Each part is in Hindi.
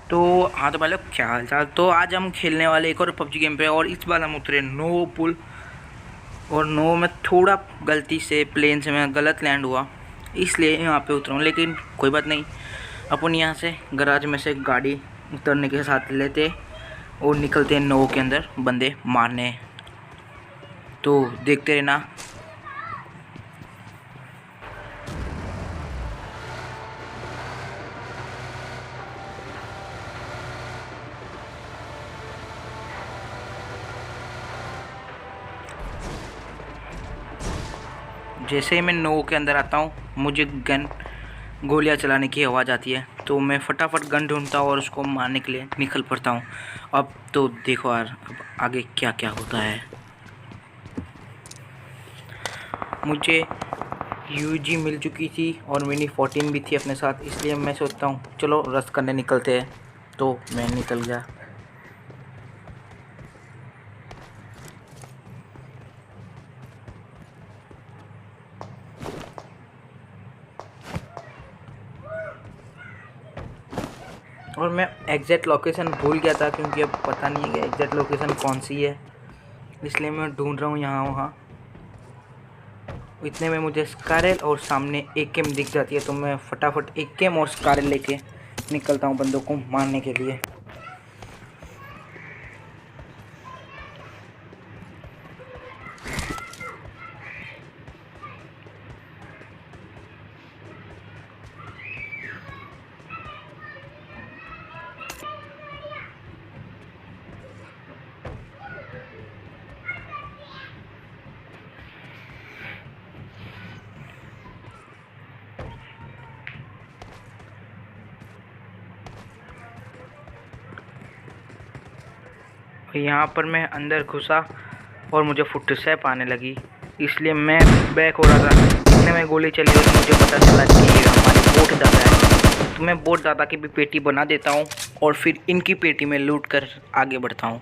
तो हाँ, तो भाई लोग क्या हाल चाल। तो आज हम खेलने वाले एक और पबजी गेम पे, और इस बार हम उतरे नो पुल। और नो में थोड़ा गलती से प्लेन से मैं गलत लैंड हुआ, इसलिए यहाँ पे उतरा हूँ। लेकिन कोई बात नहीं, अपन यहाँ से गराज में से गाड़ी उतरने के साथ लेते और निकलते हैं नो के अंदर बंदे मारने। तो देखते रहना। जैसे ही मैं नो के अंदर आता हूँ, मुझे गोलियां चलाने की आवाज़ आती है, तो मैं फटाफट गन ढूंढता हूँ और उसको मारने के लिए निकल पड़ता हूँ। अब तो देखो यार, अब आगे क्या क्या होता है। मुझे यूजी मिल चुकी थी और मिनी 14 भी थी अपने साथ, इसलिए मैं सोचता हूँ चलो रश करने निकलते हैं। तो मैं निकल गया। और मैं एग्जैक्ट लोकेशन भूल गया था, क्योंकि अब पता नहीं है एग्जैक्ट लोकेशन कौन सी है, इसलिए मैं ढूंढ रहा हूँ यहाँ वहाँ। इतने में मुझे स्कारल और सामने एकेएम दिख जाती है, तो मैं फटाफट एकेएम और स्कारल लेके निकलता हूँ बंदों को मारने के लिए। यहाँ पर मैं अंदर घुसा और मुझे फुटस्टेप आने लगी, इसलिए मैं बैक हो रहा था। इतने में गोली चली और मुझे पता चला कि ये हमारे बोट दादा है। तो मैं बोट दादा की भी पेटी बना देता हूँ और फिर इनकी पेटी में लूट कर आगे बढ़ता हूँ।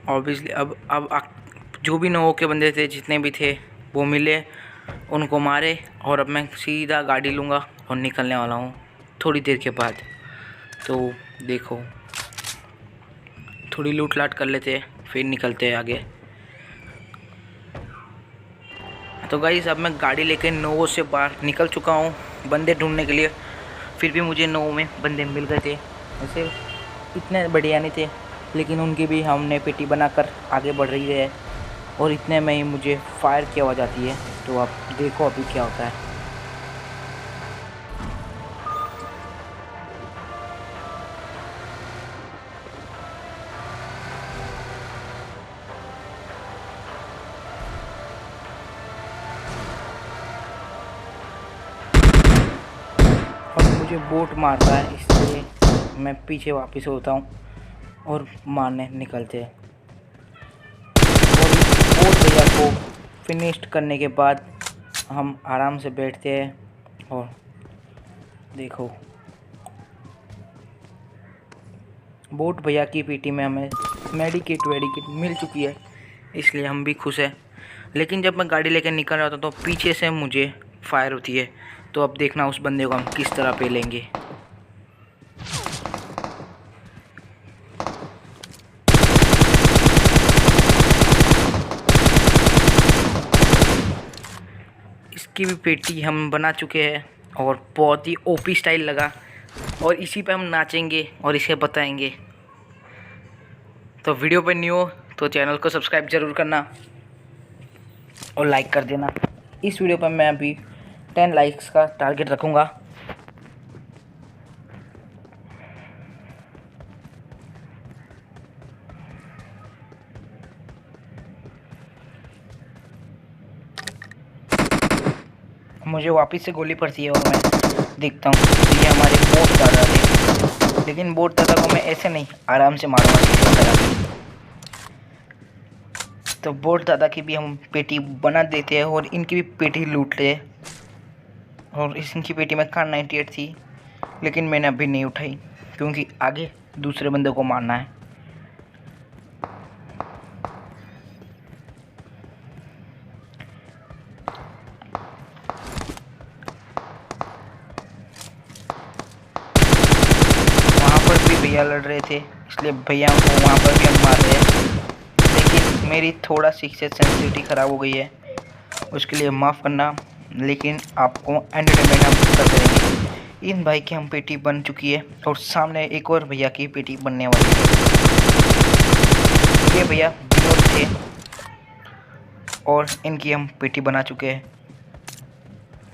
ऑब्वियसली अब जो भी नौ के बंदे थे, जितने भी थे, वो मिले, उनको मारे। और अब मैं सीधा गाड़ी लूँगा और निकलने वाला हूँ थोड़ी देर के बाद। तो देखो, थोड़ी लूट लाट कर लेते हैं, फिर निकलते हैं आगे। तो गाइस, अब मैं गाड़ी लेके नौ से बाहर निकल चुका हूँ बंदे ढूंढने के लिए। फिर भी मुझे नौ में बंदे मिल गए थे। वैसे इतने बढ़िया नहीं थे, लेकिन उनकी भी हमने पेटी बनाकर आगे बढ़ रही है। और इतने में ही मुझे फायर की आवाज़ आती है। तो आप देखो अभी क्या होता है। और मुझे बोट मारता है, इसलिए मैं पीछे वापस होता हूँ और मारने निकलते हैं। और इस बोट भैया को फिनिश्ड करने के बाद हम आराम से बैठते हैं। और देखो, बोट भैया की पीटी में हमें मेडिकेट मिल चुकी है, इसलिए हम भी खुश हैं। लेकिन जब मैं गाड़ी लेकर निकल रहा था, तो पीछे से मुझे फायर होती है। तो अब देखना उस बंदे को हम किस तरह पे लेंगे। इसकी भी पेटी हम बना चुके हैं और बहुत ही ओपी स्टाइल लगा, और इसी पे हम नाचेंगे और इसे बताएंगे। तो वीडियो पे न्यू हो तो चैनल को सब्सक्राइब ज़रूर करना और लाइक कर देना। इस वीडियो पर मैं अभी 10 लाइक्स का टारगेट रखूँगा। मुझे वापस से गोली पड़ती है और मैं देखता हूँ ये हमारे बोट दादा थे। लेकिन बोट दादा को मैं ऐसे नहीं, आराम से मारूंगा किसी तरह। तो बोट दादा की भी हम पेटी बना देते हैं और इनकी भी पेटी लूट ले। और इनकी पेटी में कार 98 थी, लेकिन मैंने अभी नहीं उठाई, क्योंकि आगे दूसरे बंदे को मारना है। भैया लड़ रहे थे, इसलिए भैया को वहाँ पर भी हम मार रहे हैं। लेकिन मेरी थोड़ा सी सेंसिटिविटी ख़राब हो गई है, उसके लिए माफ़ करना, लेकिन आपको एंटरटेनमेंट हम कर करेंगे। इन भाई की हम पेटी बन चुकी है और सामने एक और भैया की पेटी बनने वाली है। ये भैया विनोद थे और इनकी हम पेटी बना चुके हैं,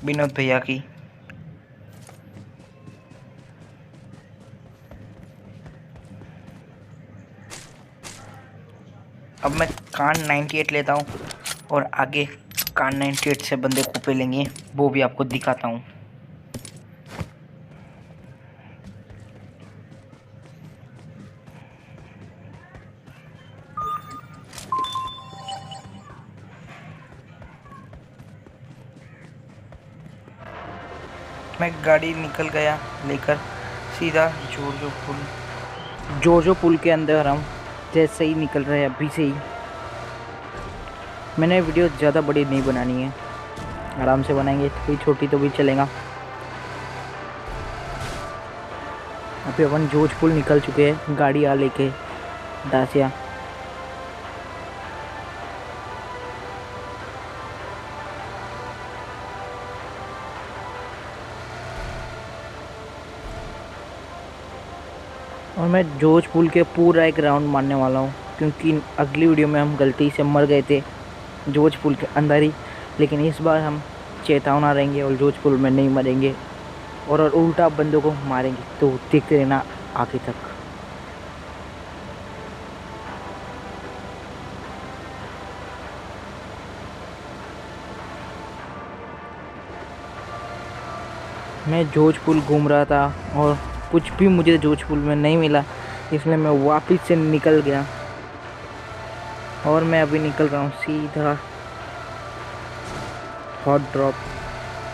विनोद भैया की। अब मैं कान 98 लेता हूँ और आगे कान 98 से बंदे को पे लेंगे, वो भी आपको दिखाता हूँ। मैं गाड़ी निकल गया लेकर सीधा जोजो पुल के अंदर हम जैसे ही निकल रहे हैं अभी से ही। मैंने वीडियो ज़्यादा बड़ी नहीं बनानी है, आराम से बनाएंगे, थोड़ी छोटी तो भी चलेगा। अभी अपन जोज पुल निकल चुके हैं गाड़ी आ लेके दासिया। और मैं जोज पुल के पूरा एक राउंड मारने वाला हूँ, क्योंकि अगली वीडियो में हम गलती से मर गए थे जोज पुल के अंदर ही। लेकिन इस बार हम चेतावना रहेंगे और जोज पुल में नहीं मरेंगे और उल्टा बंदों को मारेंगे, तो देखते रहना आगे तक। मैं जोज पुल घूम रहा था और कुछ भी मुझे जोज पुल में नहीं मिला, इसलिए मैं वापस से निकल गया और मैं अभी निकल रहा हूँ सीधा हॉट ड्रॉप।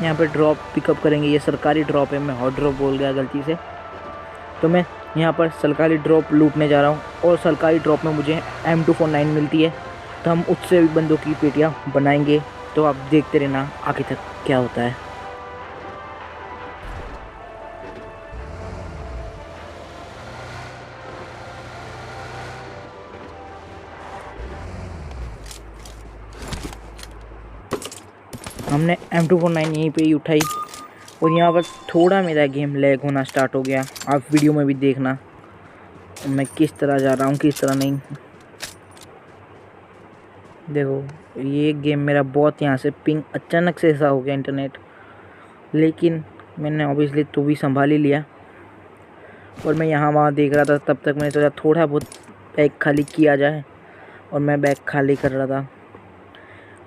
यहाँ पे ड्रॉप पिकअप करेंगे, ये सरकारी ड्रॉप है, मैं हॉट ड्रॉप बोल गया गलती से। तो मैं यहाँ पर सरकारी ड्रॉप लूटने जा रहा हूँ और सरकारी ड्रॉप में मुझे M249 मिलती है, तो हम उससे भी बंदों की पेटियाँ बनाएंगे। तो आप देखते रहना आगे तक क्या होता है। हमने M249 यहीं पे ही उठाई और यहाँ पर थोड़ा मेरा गेम लैग होना स्टार्ट हो गया। आप वीडियो में भी देखना मैं किस तरह जा रहा हूँ, किस तरह नहीं। देखो ये गेम मेरा बहुत यहाँ से पिंग अचानक से ऐसा हो गया इंटरनेट, लेकिन मैंने ऑब्वियसली तो भी संभाल ही लिया। और मैं यहाँ वहाँ देख रहा था, तब तक मैंने सोचा थोड़ा बहुत बैग खाली किया जाए और मैं बैग खाली कर रहा था।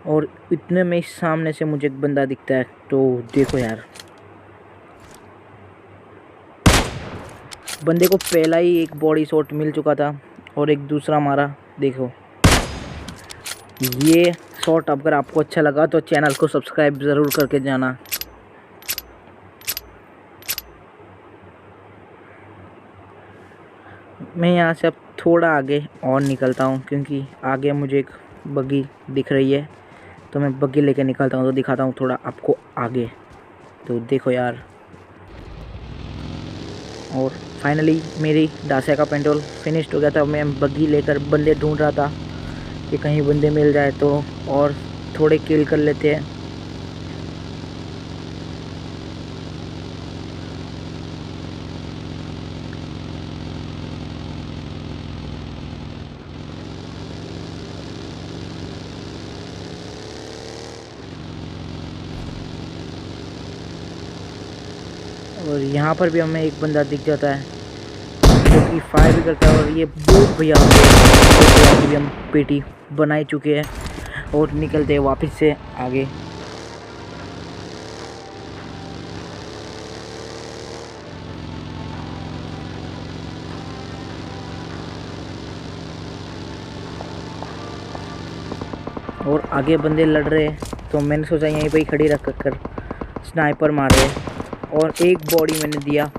और इतने में सामने से मुझे एक बंदा दिखता है, तो देखो यार, बंदे को पहला ही एक बॉडी शॉट मिल चुका था और एक दूसरा मारा। देखो ये शॉट अगर आपको अच्छा लगा तो चैनल को सब्सक्राइब ज़रूर करके जाना। मैं यहाँ से अब थोड़ा आगे और निकलता हूँ, क्योंकि आगे मुझे एक बग्गी दिख रही है, तो मैं बग्गी लेके निकलता हूँ। तो दिखाता हूँ थोड़ा आपको आगे। तो देखो यार, और फाइनली मेरी दासिया का पेट्रोल फिनिश्ड हो गया था। मैं बग्गी लेकर बंदे ढूंढ रहा था कि कहीं बंदे मिल जाए तो और थोड़े किल कर लेते हैं। और यहाँ पर भी हमें एक बंदा दिख जाता है जो कि फायर भी करता है। और ये बहुत भैया की भी हम पेटी बना ही चुके हैं और निकलते हैं वापस से आगे। और आगे बंदे लड़ रहे हैं, तो मैंने सोचा यहीं पे ही खड़ी रख कर स्नाइपर मारे और एक बॉडी मैंने दिया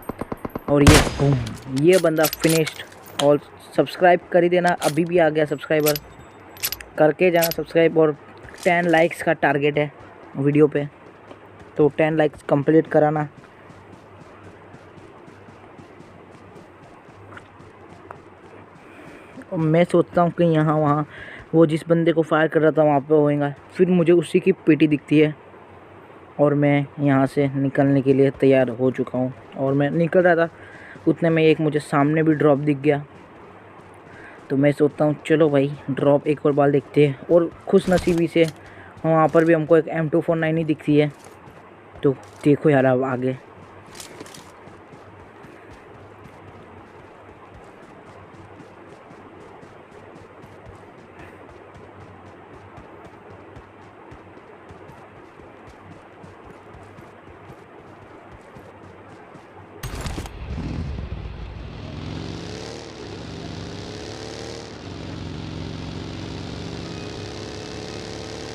और ये बूम, ये बंदा फिनिश्ड। और सब्सक्राइब कर ही देना, अभी भी आ गया सब्सक्राइबर, करके जाना सब्सक्राइब। और 10 लाइक्स का टारगेट है वीडियो पे, तो 10 लाइक्स कंप्लीट कराना। और मैं सोचता हूँ कि यहाँ वहाँ वो जिस बंदे को फायर कर रहा था वहाँ पे होएगा, फिर मुझे उसी की पेटी दिखती है और मैं यहाँ से निकलने के लिए तैयार हो चुका हूँ। और मैं निकल रहा था, उतने में एक मुझे सामने भी ड्रॉप दिख गया। तो मैं सोचता हूँ चलो भाई ड्रॉप एक और बार देखते हैं, और खुश नसीबी से वहाँ पर भी हमको एक M249 ही दिखती है। तो देखो यार अब आगे।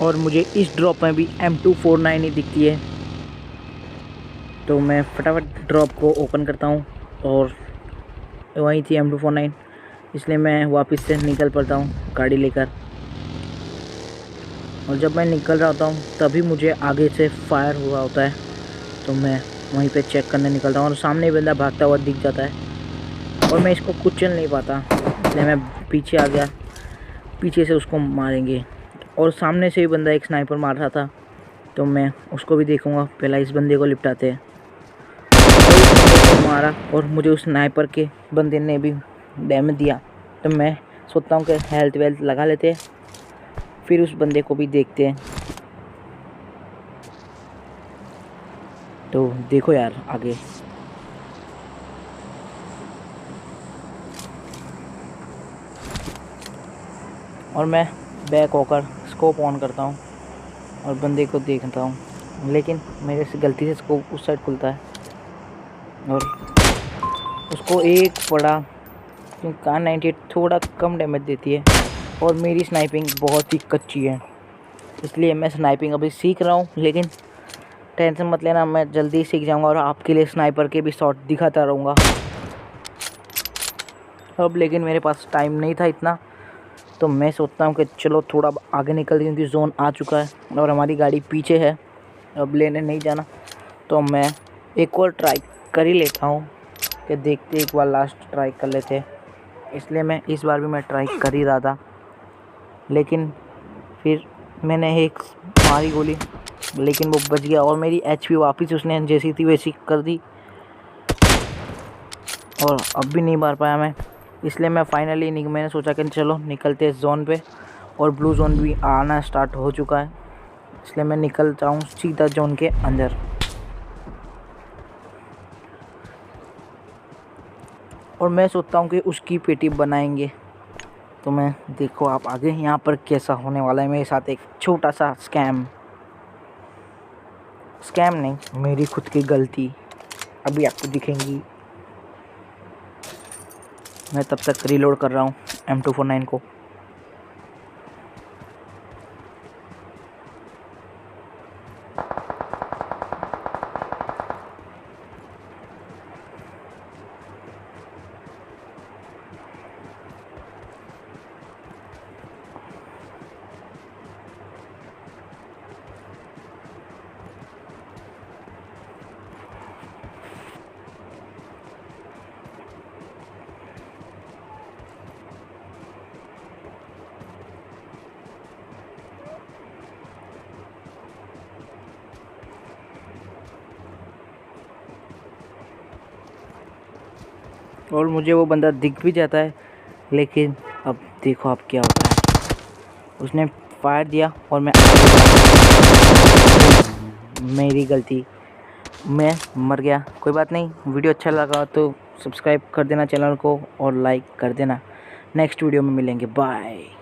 और मुझे इस ड्रॉप में भी M249 ही दिखती है। तो मैं फटाफट ड्रॉप को ओपन करता हूँ और वहीं थी M249, इसलिए मैं वापस से निकल पड़ता हूँ गाड़ी लेकर। और जब मैं निकल रहा होता हूँ तभी मुझे आगे से फायर हुआ होता है। तो मैं वहीं पे चेक करने निकलता हूँ और सामने बंदा भागता हुआ दिख जाता है और मैं इसको कुचल नहीं पाता, इसलिए मैं पीछे आ गया। पीछे से उसको मारेंगे, और सामने से ही बंदा एक स्नाइपर मार रहा था, तो मैं उसको भी देखूंगा। पहला इस बंदे को लिपटाते हैं। इस बंदे को मारा और मुझे उस स्नाइपर के बंदे ने भी डैमेज दिया। तो मैं सोचता हूँ कि हेल्थ वेल्थ लगा लेते हैं, फिर उस बंदे को भी देखते हैं। तो देखो यार आगे। और मैं बैक होकर स्कोप ऑन करता हूँ और बंदे को देखता हूँ, लेकिन मेरे से गलती से स्कोप उस साइड खुलता है और उसको एक पड़ा, क्योंकि कार 98 थोड़ा कम डैमेज देती है और मेरी स्नाइपिंग बहुत ही कच्ची है, इसलिए मैं स्नाइपिंग अभी सीख रहा हूँ। लेकिन टेंशन मत लेना, मैं जल्दी सीख जाऊँगा और आपके लिए स्नाइपर के भी शॉट दिखाता रहूँगा अब। लेकिन मेरे पास टाइम नहीं था इतना, तो मैं सोचता हूँ कि चलो थोड़ा आगे निकलते, क्योंकि जोन आ चुका है और हमारी गाड़ी पीछे है, अब लेने नहीं जाना। तो मैं एक और ट्राई कर ही लेता हूँ कि देखते एक बार लास्ट ट्राई कर लेते हैं। इसलिए मैं इस बार भी मैं ट्राई कर ही रहा था, लेकिन फिर मैंने एक मारी गोली, लेकिन वो बच गया और मेरी HP वापस उसने जैसी थी वैसी कर दी और अब भी नहीं मार पाया मैं। इसलिए मैं फाइनली मैंने सोचा कि चलो निकलते हैं जोन पे, और ब्लू जोन भी आना स्टार्ट हो चुका है, इसलिए मैं निकल जाऊँ सीधा जोन के अंदर। और मैं सोचता हूँ कि उसकी पेटी बनाएंगे। तो मैं देखो आप आगे यहाँ पर कैसा होने वाला है मेरे साथ एक छोटा सा स्कैम नहीं, मेरी खुद की गलती अभी आपको दिखेंगी। मैं तब तक रीलोड कर रहा हूँ M249 को। और मुझे वो बंदा दिख भी जाता है, लेकिन अब देखो अब क्या होता है। उसने फायर दिया और मैं मेरी गलती, मैं मर गया। कोई बात नहीं, वीडियो अच्छा लगा तो सब्सक्राइब कर देना चैनल को और लाइक कर देना। नेक्स्ट वीडियो में मिलेंगे, बाय।